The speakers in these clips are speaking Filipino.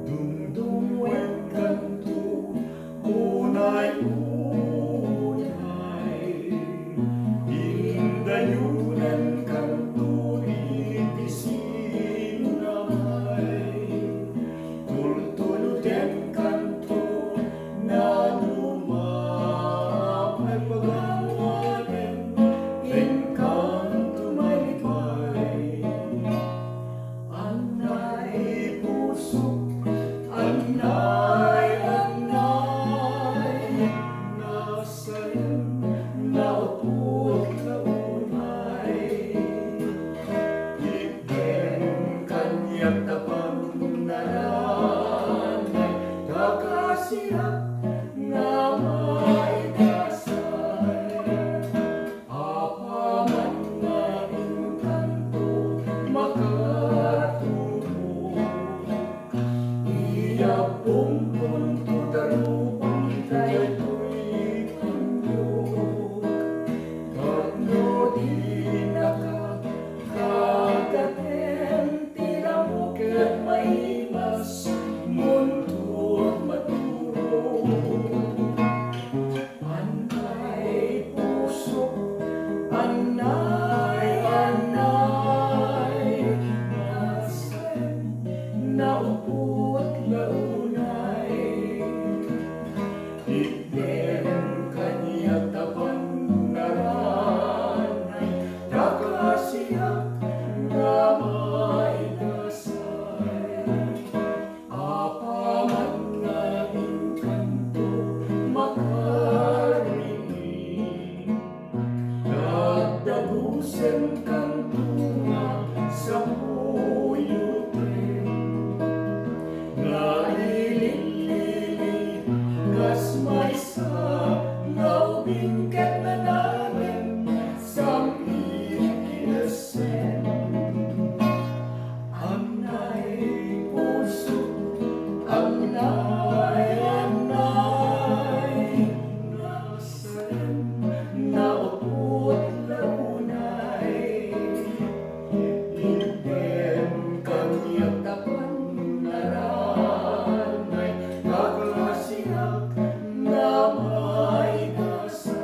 Dumdumwen kanto, unay-unay, indayunan kanto, ibisin namay, tultulutin kanto, na lumapay pag-awanin, enkanto may lipay, anay puso. Anay, anay, nasa'yo, naupot na unay. Ibigin kanya't tapang naranay, kakasirap na may dasay. Apaman na inkanto, makatulog. Iyapong punto tarupang tayo tu'y kanyog. Kano di nakakagatin, tila mo ka't maimas, munto't matulog. Anay puso, anay, anay, nasa'yo, naupot launay. Ibigin kanya't tapang naranay, kakasiyak na may dasay. Apaman nga inkanto, makarinig, dagdagusin kanto nga sa puyutin. Naililili, kas may sa naubingkat na namin, sang ikinasin. Anay puso, anay, anay, nasa'yo, naupot launay. Ibigin kanya't tapang naranay, kakasiyak na may dasay.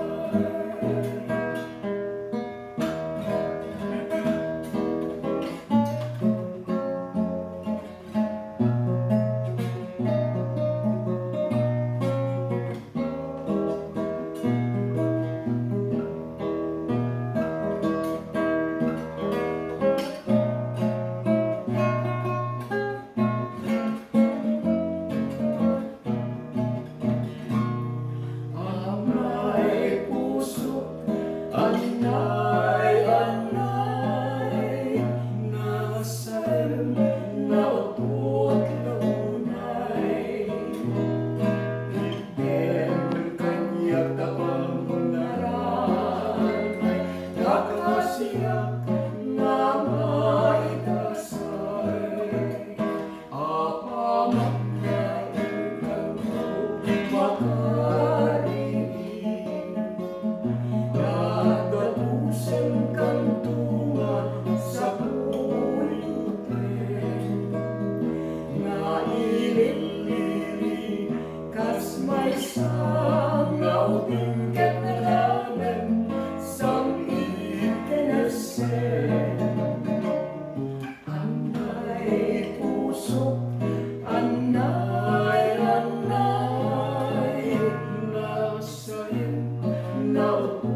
Anay puso, anay, anay, nasa'yo, naupot launay. Ibigin kanya't tapang naranay, kakasiyak na may dasay. Apaman nga inkanto, makarinig, dadapusin kanto nga sa puyutin. Naililili, kas may sang naubingkat na namin, sang ikinasin. Anay puso, anay, anay, nasa'yo, naupot